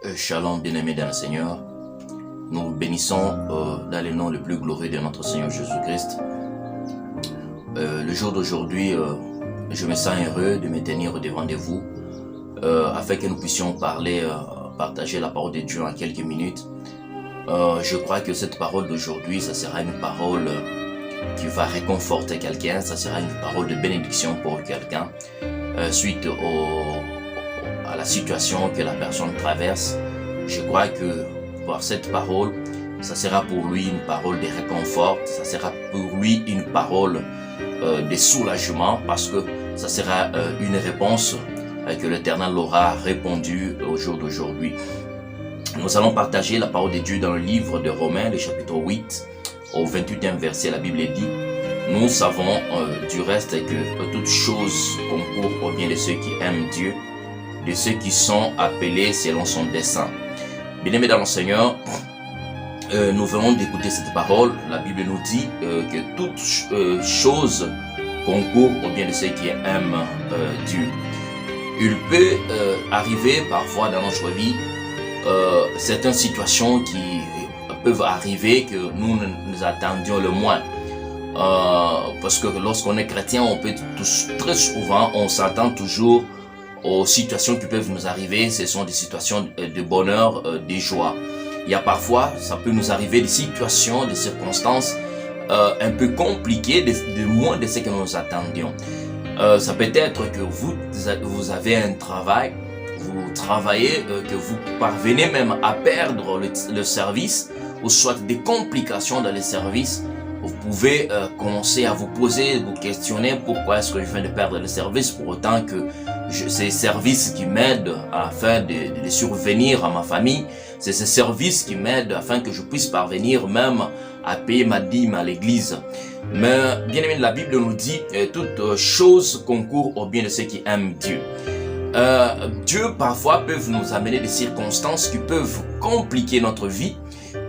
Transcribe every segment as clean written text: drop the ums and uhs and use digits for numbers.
Shalom, bien-aimés dans le Seigneur. Nous vous bénissons dans le nom le plus glorieux de notre Seigneur Jésus-Christ. Le jour d'aujourd'hui, je me sens heureux de me tenir devant de vous afin que nous puissions partager la parole de Dieu en quelques minutes. Je crois que cette parole d'aujourd'hui, ça sera une parole qui va réconforter quelqu'un, ça sera une parole de bénédiction pour quelqu'un suite à la situation que la personne traverse. Je crois que par cette parole, ça sera pour lui une parole de réconfort, ça sera pour lui une parole de soulagement, parce que ça sera une réponse que l'Éternel aura répondu au jour d'aujourd'hui. Nous allons partager la parole de Dieu dans le livre de Romains, le chapitre 8, au 28e verset. La Bible dit: nous savons du reste que toutes choses concourent au bien de ceux qui aiment Dieu, de ceux qui sont appelés selon son dessein. Bien-aimés dans le Seigneur, nous venons d'écouter cette parole. La Bible nous dit que toutes choses concourent au bien de ceux qui aiment Dieu. Il peut arriver parfois dans notre vie certaines situations qui peuvent arriver que nous nous attendions le moins. Parce que lorsqu'on est chrétien, très souvent, on s'attend toujours aux situations qui peuvent nous arriver. Ce sont des situations de bonheur, de joie. Il y a parfois, ça peut nous arriver des situations, des circonstances un peu compliquées, de moins de ce que nous attendions. Ça peut être que vous avez un travail, vous travaillez, que vous parvenez même à perdre le service, ou soit des complications dans les services. Vous pouvez commencer à vous poser, vous questionner: pourquoi est-ce que je viens de perdre le service, pour autant que c'est ces services qui m'aident afin de survenir à ma famille. C'est ces services qui m'aident afin que je puisse parvenir même à payer ma dîme à l'église. Mais bien aimé, la Bible nous dit toutes choses concourent au bien de ceux qui aiment Dieu. Dieu parfois peut nous amener des circonstances qui peuvent compliquer notre vie,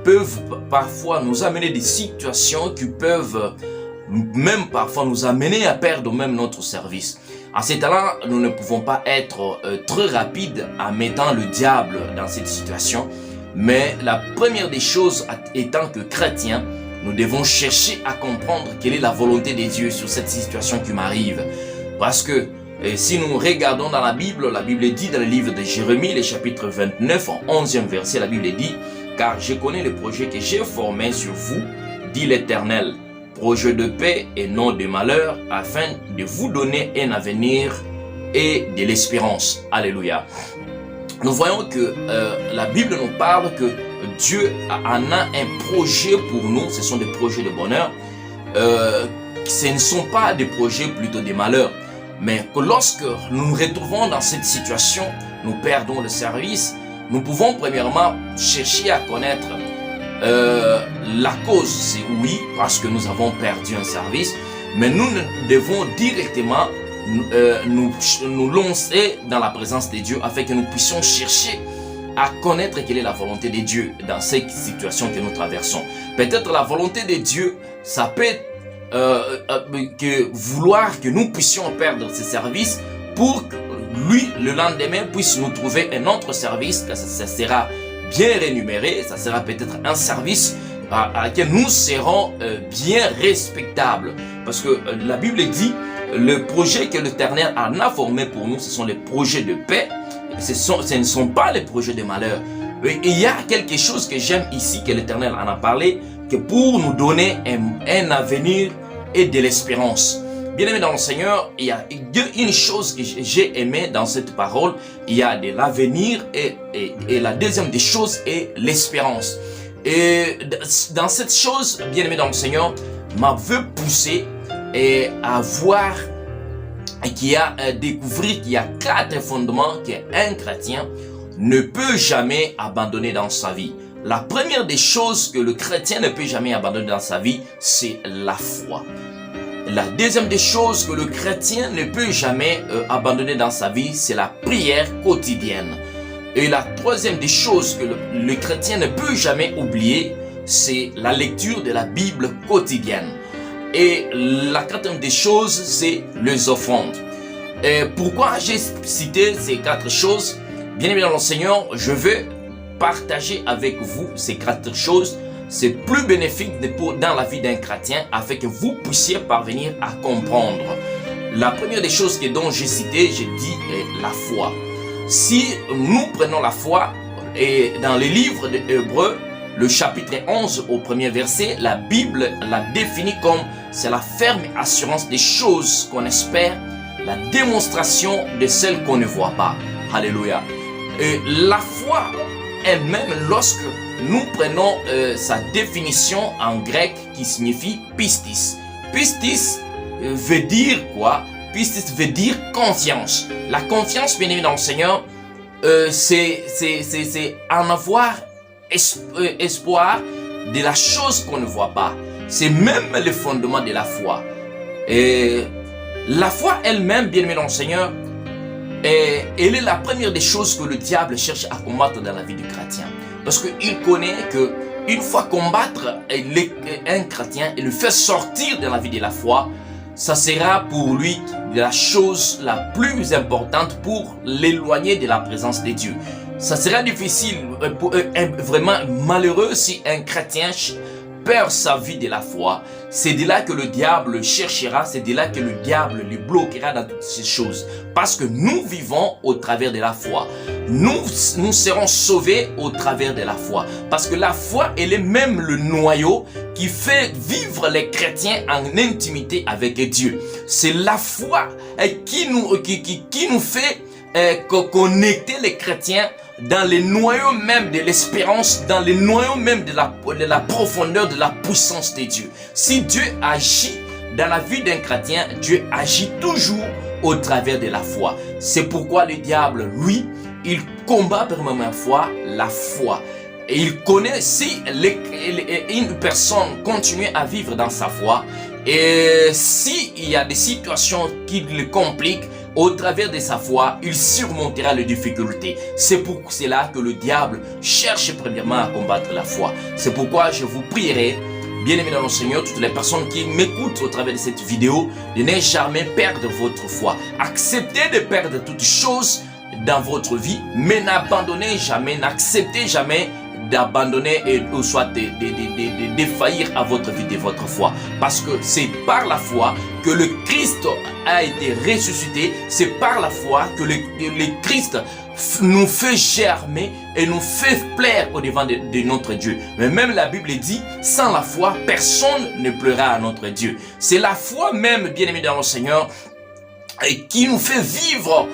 peuvent parfois nous amener des situations qui peuvent même parfois nous amener à perdre même notre service. En ces temps-là, nous ne pouvons pas être très rapides en mettant le diable dans cette situation, mais la première des choses, étant que chrétiens, nous devons chercher à comprendre quelle est la volonté de Dieu sur cette situation qui m'arrive. Parce que si nous regardons dans la Bible dit dans le livre de Jérémie, le chapitre 29, en 11e verset, la Bible dit: car je connais le projet que j'ai formé sur vous, dit l'Éternel, projet de paix et non de malheur, afin de vous donner un avenir et de l'espérance. Alléluia. Nous voyons que la Bible nous parle que Dieu en a un projet pour nous. Ce sont des projets de bonheur. Ce ne sont pas des projets plutôt des malheurs. Mais que lorsque nous nous retrouvons dans cette situation, nous perdons le service, nous pouvons premièrement chercher à connaître la cause. C'est oui, parce que nous avons perdu un service, mais nous devons directement nous lancer dans la présence de Dieu afin que nous puissions chercher à connaître quelle est la volonté de Dieu dans ces situations que nous traversons. Peut-être la volonté de Dieu, ça peut vouloir que nous puissions perdre ces services pour que lui, le lendemain, puisse nous trouver un autre service, que ça sera bien rémunéré, ça sera peut-être un service à laquelle nous serons bien respectables. Parce que la Bible dit, le projet que l'Éternel en a formé pour nous, ce sont les projets de paix, ce ne sont pas les projets de malheur. Et il y a quelque chose que j'aime ici, que l'Éternel en a parlé, que pour nous donner un avenir et de l'espérance. Bien-aimé dans le Seigneur, il y a une chose que j'ai aimé dans cette parole, il y a de l'avenir et la deuxième des choses est l'espérance. Et dans cette chose, bien-aimé dans le Seigneur, m'a veut pousser à voir découvrir qu'il y a 4 fondements qu'un chrétien ne peut jamais abandonner dans sa vie. La première des choses que le chrétien ne peut jamais abandonner dans sa vie, c'est la foi. La deuxième des choses que le chrétien ne peut jamais abandonner dans sa vie, c'est la prière quotidienne. Et la troisième des choses que le chrétien ne peut jamais oublier, c'est la lecture de la Bible quotidienne. Et la quatrième des choses, c'est les offrandes. Et pourquoi j'ai cité ces 4 choses? Bien aimé dans le Seigneur, je veux partager avec vous ces 4 choses. C'est plus bénéfique dans la vie d'un chrétien afin que vous puissiez parvenir à comprendre. La première des choses dont j'ai cité, j'ai dit la foi. Si nous prenons la foi, et dans les livres de Hébreux, le chapitre 11 au premier verset, la Bible la définit comme c'est la ferme assurance des choses qu'on espère, la démonstration de celles qu'on ne voit pas. Alléluia. La foi elle-même, lorsque nous prenons sa définition en grec qui signifie pistis. Pistis veut dire quoi? Pistis veut dire confiance. La confiance, bien évidemment, dans le Seigneur, c'est en avoir espoir de la chose qu'on ne voit pas. C'est même le fondement de la foi. Et la foi elle-même, bien aimé dans le Seigneur, elle est la première des choses que le diable cherche à combattre dans la vie du chrétien. Parce qu'il connaît que une fois combattre un chrétien et le faire sortir de la vie de la foi, ça sera pour lui la chose la plus importante pour l'éloigner de la présence de Dieu. Ça sera difficile, vraiment malheureux si un chrétien perd sa vie de la foi. C'est de là que le diable cherchera, c'est de là que le diable le bloquera dans toutes ces choses. Parce que nous vivons au travers de la foi. Nous serons sauvés au travers de la foi. Parce que la foi, elle est même le noyau qui fait vivre les chrétiens en intimité avec Dieu. C'est la foi qui nous fait connecter les chrétiens dans les noyaux même de l'espérance, dans les noyaux même de la profondeur de la puissance de Dieu. Si Dieu agit dans la vie d'un chrétien, Dieu agit toujours au travers de la foi. C'est pourquoi le diable, lui, il combat par la même fois la foi. Et il connaît si une personne continue à vivre dans sa foi, et s'il y a des situations qui le compliquent, au travers de sa foi, il surmontera les difficultés. C'est pour cela que le diable cherche premièrement à combattre la foi. C'est pourquoi je vous prierai, bien aimé dans le Seigneur, toutes les personnes qui m'écoutent au travers de cette vidéo, de ne jamais perdre votre foi. Acceptez de perdre toutes choses dans votre vie, mais n'abandonnez jamais, n'acceptez jamais d'abandonner ou soit de défaillir à votre vie de votre foi. Parce que c'est par la foi que le Christ a été ressuscité. C'est par la foi que le Christ nous fait germer et nous fait plaire au devant de notre Dieu. Mais même la Bible dit, sans la foi, personne ne plaira à notre Dieu. C'est la foi même, bien aimé dans le Seigneur, qui nous fait vivre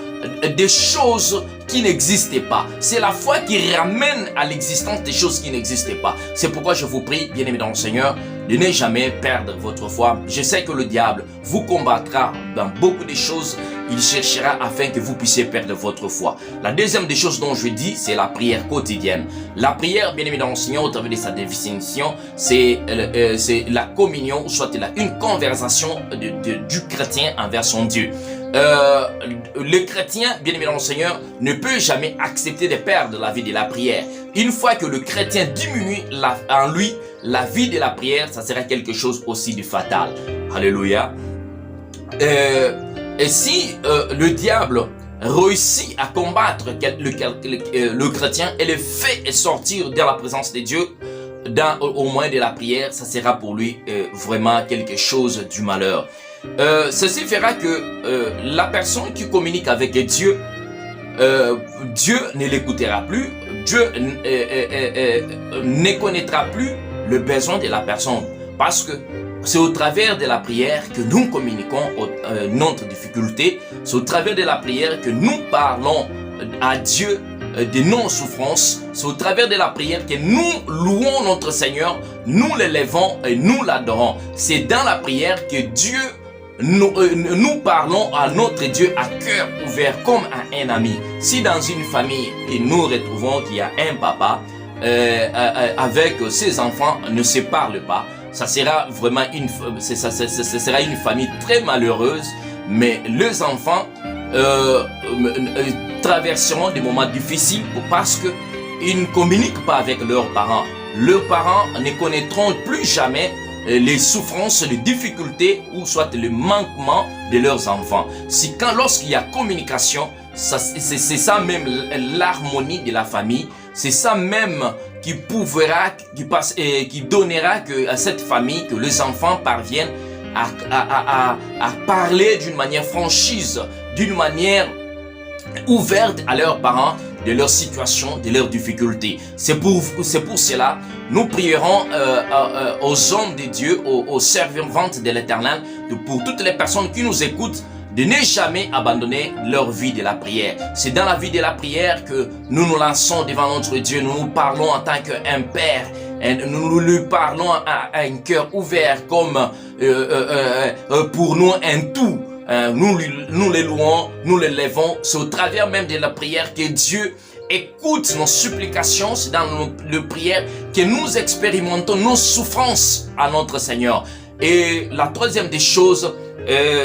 des choses qui n'existaient pas. C'est la foi qui ramène à l'existence des choses qui n'existaient pas. C'est pourquoi je vous prie, bien aimé dans le Seigneur, de ne jamais perdre votre foi. Je sais que le diable vous combattra dans beaucoup de choses. Il cherchera afin que vous puissiez perdre votre foi. La deuxième des choses dont je dis, c'est la prière quotidienne. La prière, bien aimé dans le Seigneur, au travers de sa définition, c'est la communion, soit une conversation du chrétien envers son Dieu. Le chrétien, bien aimé dans le Seigneur, ne peut jamais accepter de perdre la vie de la prière. Une fois que le chrétien diminue en lui la vie de la prière, ça sera quelque chose aussi de fatal. Alléluia. Et si le diable réussit à combattre le chrétien et le fait sortir dans la présence de Dieu, au moins de la prière, ça sera pour lui vraiment quelque chose du malheur. Ceci fera que la personne qui communique avec Dieu, Dieu ne l'écoutera plus, Dieu ne connaîtra plus le besoin de la personne, parce que c'est au travers de la prière que nous communiquons notre difficulté, c'est au travers de la prière que nous parlons à Dieu de nos souffrances, c'est au travers de la prière que nous louons notre Seigneur, nous l'élèvons et nous l'adorons. C'est dans la prière que Dieu nous parlons à notre Dieu à cœur ouvert comme à un ami. Si dans une famille nous retrouvons qu'il y a un papa avec ses enfants ne se parlent pas, ça sera vraiment ce sera une famille très malheureuse. Mais les enfants traverseront des moments difficiles parce que ils ne communiquent pas avec leurs parents. Leurs parents ne connaîtront plus jamais les souffrances, les difficultés ou soit le manquement de leurs enfants. Lorsqu'il y a communication, c'est ça même l'harmonie de la famille. c'est ça même qui prouvera, qui donnera à cette famille, que les enfants parviennent à parler d'une manière franchise, d'une manière ouverte à leurs parents, de leur situation, de leurs difficultés. C'est pour cela, nous prierons aux hommes de Dieu, aux servantes de l'Éternel, pour toutes les personnes qui nous écoutent, de ne jamais abandonner leur vie de la prière. C'est dans la vie de la prière que nous nous lançons devant notre Dieu, nous nous parlons en tant qu'un Père, et nous lui parlons à un cœur ouvert comme pour nous un tout. Nous les louons, nous les lèvons. C'est au travers même de la prière que Dieu écoute nos supplications. C'est dans la prière que nous expérimentons nos souffrances à notre Seigneur. Et la troisième des choses,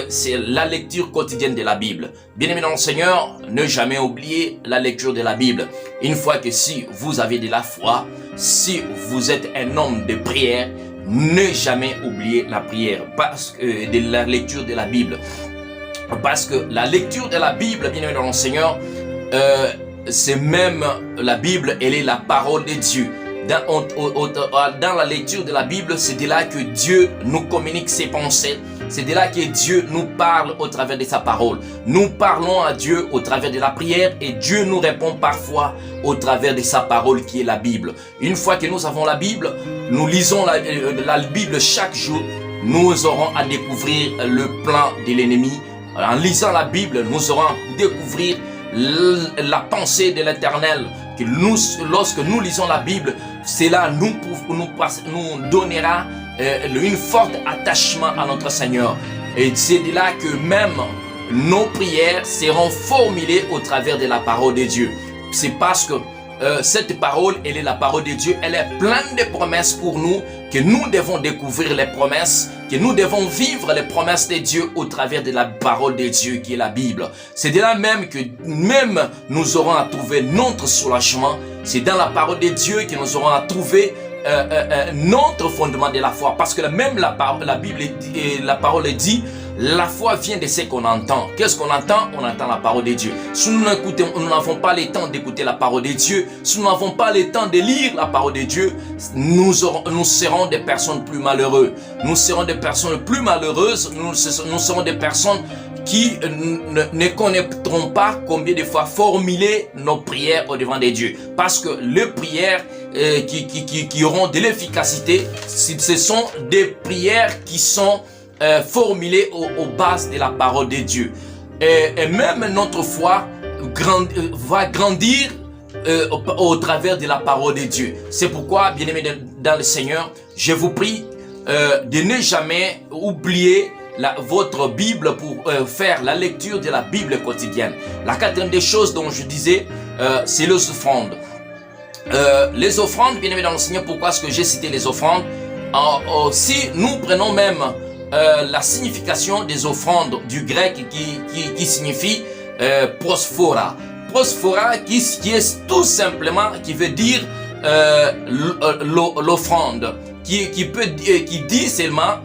c'est la lecture quotidienne de la Bible. Bien-aimés dans le Seigneur, ne jamais oublier la lecture de la Bible. Une fois que si vous avez de la foi, si vous êtes un homme de prière, ne jamais oublier la prière, de la lecture de la Bible. Parce que la lecture de la Bible, bien-aimés dans le Seigneur, c'est même la Bible, elle est la parole de Dieu. Dans la lecture de la Bible, c'est de là que Dieu nous communique ses pensées. C'est de là que Dieu nous parle au travers de sa parole. Nous parlons à Dieu au travers de la prière et Dieu nous répond parfois au travers de sa parole qui est la Bible. Une fois que nous avons la Bible, nous lisons la Bible chaque jour, nous aurons à découvrir le plan de l'ennemi. En lisant la Bible, nous aurons à découvrir la pensée de l'Éternel. Que lorsque nous lisons la Bible, cela nous donnera une forte attachement à notre Seigneur. Et c'est de là que même nos prières seront formulées au travers de la parole de Dieu. C'est parce que cette parole, elle est la parole de Dieu, elle est pleine de promesses pour nous, que nous devons découvrir les promesses, que nous devons vivre les promesses de Dieu au travers de la parole de Dieu qui est la Bible. C'est de là même que même nous aurons à trouver notre soulagement. C'est dans la parole de Dieu que nous aurons à trouver notre fondement de la foi. Parce que même la Bible et la parole dit, la foi vient de ce qu'on entend. Qu'est-ce qu'on entend? On entend la parole de Dieu. Si nous n'avons pas le temps d'écouter la parole de Dieu, si nous n'avons pas le temps de lire la parole de Dieu, nous serons des personnes plus malheureuses. Nous serons des personnes plus malheureuses. Nous serons des personnes qui ne connaîtront pas combien de fois formuler nos prières au devant de Dieu. Parce que les prières qui auront de l'efficacité, ce sont des prières qui sont formulées aux bases de la parole de Dieu. Et même notre foi va grandir au travers de la parole de Dieu. C'est pourquoi, bien-aimés dans le Seigneur, je vous prie de ne jamais oublier votre Bible pour faire la lecture de la Bible quotidienne. La quatrième des choses dont je disais, c'est les offrandes. Les offrandes, bien aimés dans le Seigneur, pourquoi est-ce que j'ai cité les offrandes? Si nous prenons même la signification des offrandes du grec qui signifie prosphora. Prosphora qui est tout simplement, qui veut dire l'offrande, qui dit seulement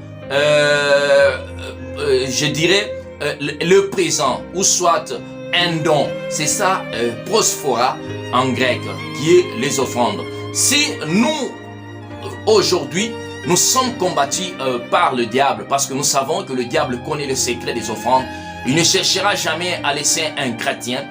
je dirais le présent, ou soit un don. C'est ça, prosphora en grec, qui est les offrandes. Si nous, aujourd'hui, nous sommes combattus par le diable, parce que nous savons que le diable connaît le secret des offrandes, il ne cherchera jamais à laisser un chrétien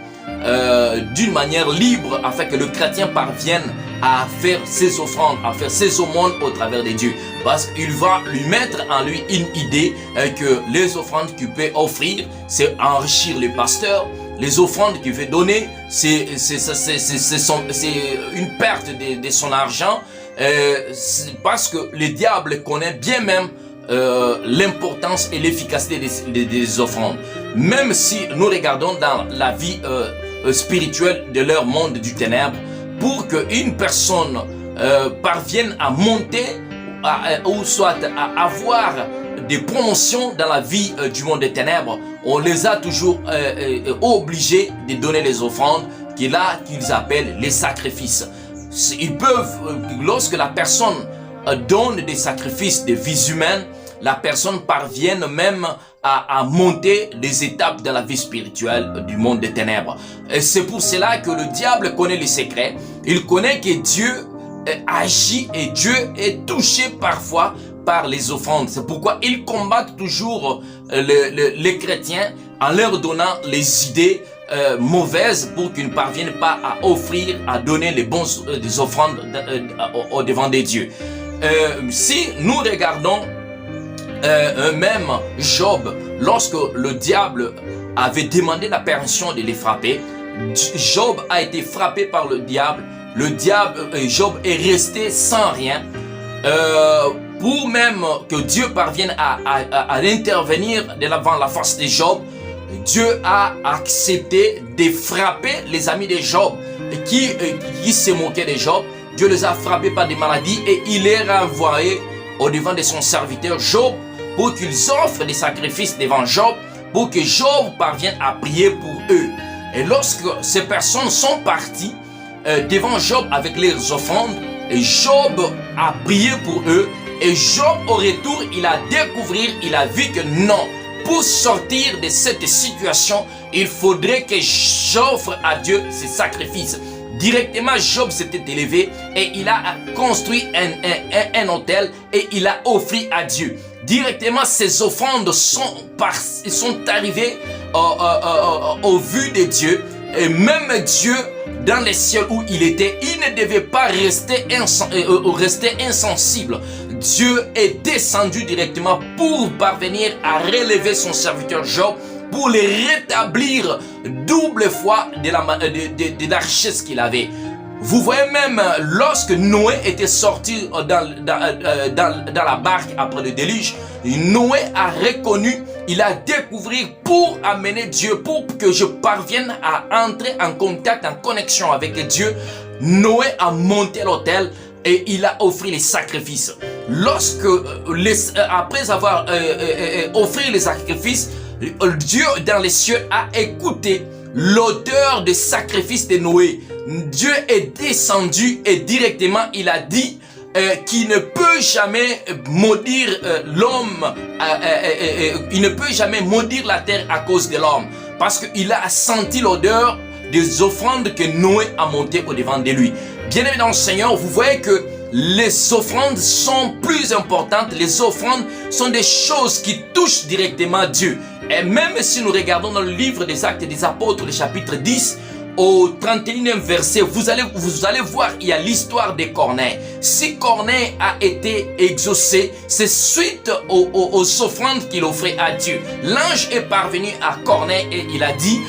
d'une manière libre, afin que le chrétien parvienne à faire ses offrandes, à faire ses aumônes au travers de Dieu. Parce qu'il va lui mettre en lui une idée que les offrandes qu'il peut offrir, c'est enrichir les pasteurs. Les offrandes qu'il veut donner, c'est une perte de son argent. Parce que le diable connaît bien même l'importance et l'efficacité des offrandes. Même si nous regardons dans la vie spirituelle de leur monde du ténèbre, pour qu'une personne parvienne à monter ou soit à avoir des promotions dans la vie du monde des ténèbres, on les a toujours obligés de donner les offrandes qu'ils appellent les sacrifices. Ils peuvent, lorsque la personne donne des sacrifices de vie humaine, la personne parvienne même à monter les étapes de la vie spirituelle du monde des ténèbres. Et c'est pour cela que le diable connaît les secrets. Il connaît que Dieu agit et Dieu est touché parfois par les offrandes. C'est pourquoi il combat toujours les chrétiens en leur donnant les idées mauvaises pour qu'ils ne parviennent pas à offrir, à donner les bons des offrandes au devant des dieux. Si nous regardons même Job, lorsque le diable avait demandé la permission de les frapper, Job a été frappé par le diable. Job est resté sans rien. Pour même que Dieu parvienne à intervenir devant la face de Job, Dieu a accepté de frapper les amis de Job qui se moquaient de Job. Dieu les a frappés par des maladies et il les a renvoyés au devant de son serviteur Job pour qu'ils offrent des sacrifices devant Job, pour que Job parvienne à prier pour eux. Et lorsque ces personnes sont parties devant Job avec leurs offrandes, Job a prié pour eux. Et Job, au retour, il a vu que non, pour sortir de cette situation, il faudrait que j'offre à Dieu ces sacrifices. Directement, Job s'était élevé et il a construit un autel et il a offert à Dieu. Directement, ces offrandes sont arrivées au vu de Dieu. Et même Dieu, dans les cieux où il était, il ne devait pas rester insensible. Dieu est descendu directement pour parvenir à relever son serviteur Job, pour le rétablir double fois de la richesse qu'il avait. Vous voyez même lorsque Noé était sorti dans la barque après le déluge, Noé a reconnu, il a découvert pour amener Dieu, pour que je parvienne à entrer en contact, en connexion avec Dieu. Noé a monté l'autel et il a offert les sacrifices. Après avoir offert les sacrifices, Dieu dans les cieux a écouté l'odeur des sacrifices de Noé. Dieu est descendu et directement il a dit qu'il ne peut jamais maudire l'homme, il ne peut jamais maudire la terre à cause de l'homme, parce qu'il a senti l'odeur des offrandes que Noé a montées au devant de lui. Bien aimé dans le Seigneur, vous voyez que les offrandes sont plus importantes. Les offrandes sont des choses qui touchent directement Dieu. Et même si nous regardons dans le livre des Actes des Apôtres, le chapitre 10, au 31e verset, vous allez voir, il y a l'histoire de Corneille. Si Corneille a été exaucé, c'est suite aux offrandes qu'il offrait à Dieu. L'ange est parvenu à Corneille et il a dit,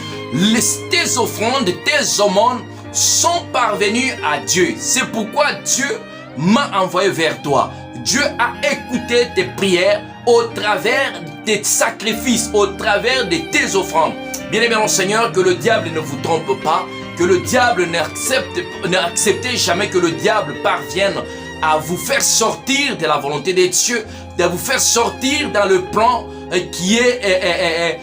tes offrandes, tes aumônes sont parvenues à Dieu. C'est pourquoi Dieu m'a envoyé vers toi. Dieu a écouté tes prières au travers des sacrifices, au travers de tes offrandes. Bien aimé mon Seigneur, que le diable ne vous trompe pas, que le diable n'acceptez jamais que le diable parvienne à vous faire sortir de la volonté de Dieu, de vous faire sortir dans le plan qui est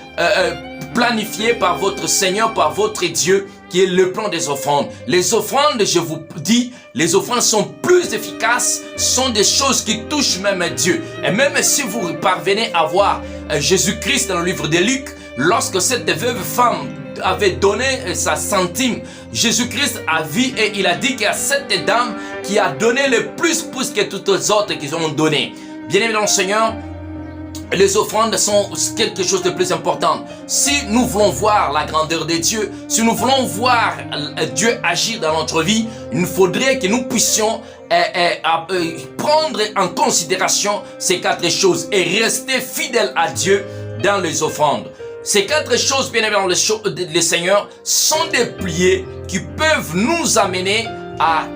planifié par votre Seigneur, par votre Dieu, qui est le plan des offrandes. Les offrandes, je vous dis, les offrandes sont plus efficaces, sont des choses qui touchent même Dieu. Et même si vous parvenez à voir Jésus-Christ dans le livre de Luc, lorsque cette veuve femme avait donné sa centime, Jésus-Christ a vu et il a dit qu'il y a cette dame qui a donné le plus que toutes les autres qui ont donné. Bien aimé dans le Seigneur, les offrandes sont quelque chose de plus important. Si nous voulons voir la grandeur de Dieu, si nous voulons voir Dieu agir dans notre vie, il faudrait que nous puissions prendre en considération ces quatre choses et rester fidèles à Dieu dans les offrandes. Ces quatre choses, bien évidemment, les Seigneurs, sont des piliers qui peuvent nous amener à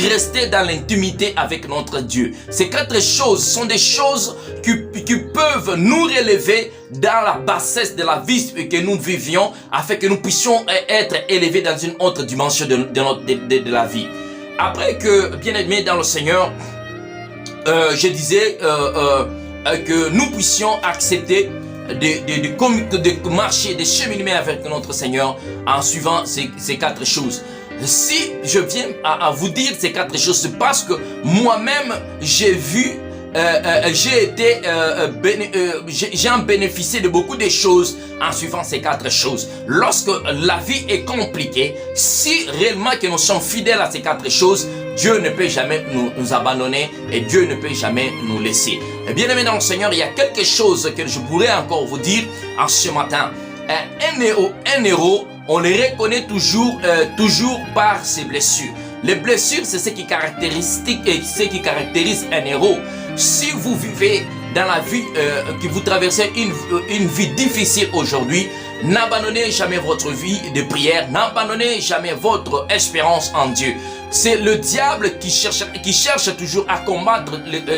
rester dans l'intimité avec notre Dieu. Ces quatre choses sont des choses qui peuvent nous relever dans la bassesse de la vie que nous vivions, afin que nous puissions être élevés dans une autre dimension de la vie. Après que, bien aimé dans le Seigneur, je disais que nous puissions accepter de marcher, de cheminer avec notre Seigneur en suivant ces quatre choses. Si je viens à vous dire ces quatre choses, c'est parce que moi-même j'ai vu j'ai en bénéficié de beaucoup de choses en suivant ces 4 choses. Lorsque la vie est compliquée, si réellement que nous sommes fidèles à ces 4 choses, Dieu ne peut jamais nous abandonner et Dieu ne peut jamais nous laisser. Et bien aimé dans le Seigneur, il y a quelque chose que je pourrais encore vous dire en ce matin. Un héros, on le reconnaît toujours par ses blessures. Les blessures, c'est ce qui caractérise un héros. Si vous vivez dans la vie, que vous traversez une vie difficile aujourd'hui, n'abandonnez jamais votre vie de prière, n'abandonnez jamais votre espérance en Dieu. C'est le diable qui cherche toujours à combattre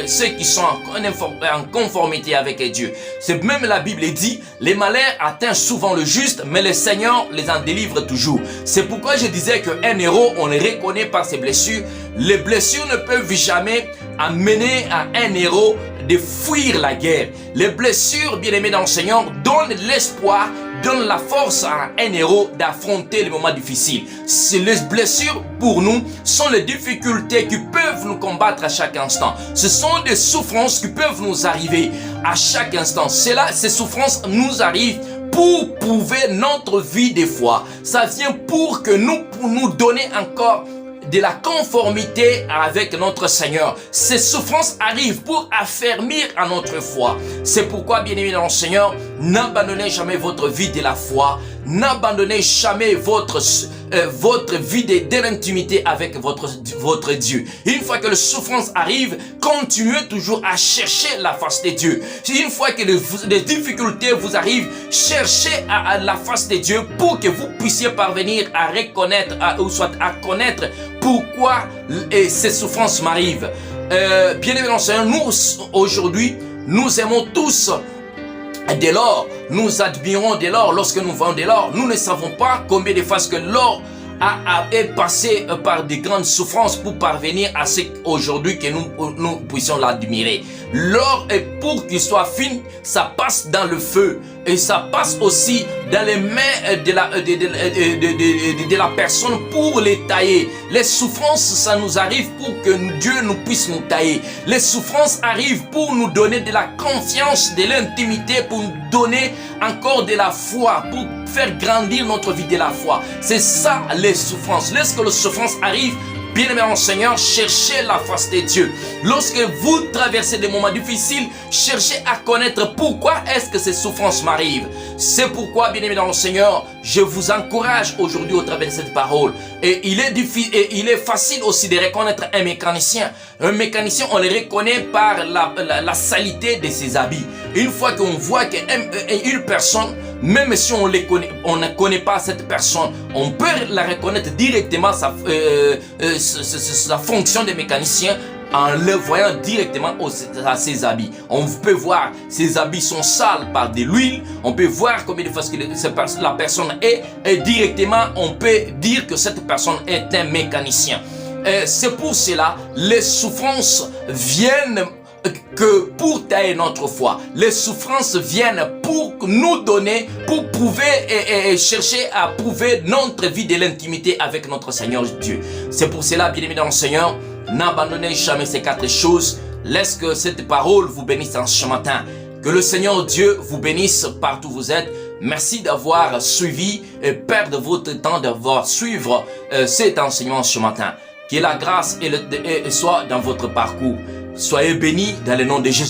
ceux qui sont en conformité avec Dieu. C'est même la Bible dit, les malheurs atteignent souvent le juste, mais le Seigneur les en délivre toujours. C'est pourquoi je disais qu'un héros, on le reconnaît par ses blessures. Les blessures ne peuvent jamais amener à un héros de fuir la guerre. Les blessures, bien aimés dans le Seigneur, donnent l'espoir, donnent la force à un héros d'affronter les moments difficiles. Les blessures, pour nous, sont les difficultés qui peuvent nous combattre à chaque instant. Ce sont des souffrances qui peuvent nous arriver à chaque instant. Ces souffrances nous arrivent pour prouver notre vie des fois. Ça vient pour nous donner encore de la conformité avec notre Seigneur. Ces souffrances arrivent pour affermir à notre foi. C'est pourquoi, bien aimé dans le Seigneur, n'abandonnez jamais votre vie de la foi. N'abandonnez jamais votre vie de l'intimité avec votre Dieu. Une fois que les souffrances arrivent, continuez toujours à chercher la face de Dieu. Une fois que les difficultés vous arrivent, cherchez la face de Dieu pour que vous puissiez parvenir à reconnaître, à connaître pourquoi ces souffrances m'arrivent. Bien évidemment, nous aujourd'hui, nous aimons tous de l'or, nous admirons de l'or. Lorsque nous vendons de l'or, nous ne savons pas combien de fois que l'or est passé par de grandes souffrances pour parvenir à ce qu'aujourd'hui que nous puissions l'admirer. L'or, pour qu'il soit fin, ça passe dans le feu et ça passe aussi dans les mains de la personne pour les tailler. Les souffrances, ça nous arrive pour que Dieu nous puisse nous tailler. Les souffrances arrivent pour nous donner de la confiance, de l'intimité, pour nous donner encore de la foi, pour faire grandir notre vie de la foi. C'est ça les souffrances. Lorsque les souffrances arrivent, bien-aimé en Seigneur, cherchez la face de Dieu. Lorsque vous traversez des moments difficiles, cherchez à connaître pourquoi est-ce que ces souffrances m'arrivent. C'est pourquoi, bien-aimé dans le Seigneur, je vous encourage aujourd'hui au travers de cette parole. Et il est facile aussi de reconnaître un mécanicien. Un mécanicien, on le reconnaît par la saleté de ses habits. Une fois qu'on voit qu'une personne, même si on ne connaît pas cette personne, on peut la reconnaître directement sa fonction de mécanicien en le voyant directement à ses habits. On peut voir ses habits sont sales par de l'huile. On peut voir combien de fois que la personne est, et directement on peut dire que cette personne est un mécanicien. C'est pour cela les souffrances viennent que pour tailler notre foi. Les souffrances viennent pour nous donner, pour prouver et chercher à prouver notre vie de l'intimité avec notre Seigneur Dieu. C'est pour cela, bien-aimés dans le Seigneur, n'abandonnez jamais ces 4 choses. Laisse que cette parole vous bénisse en ce matin. Que le Seigneur Dieu vous bénisse partout où vous êtes. Merci d'avoir suivi et perdre votre temps d'avoir suivre cet enseignement ce matin. Que la grâce soit dans votre parcours. Soyez bénis dans le nom de Jésus.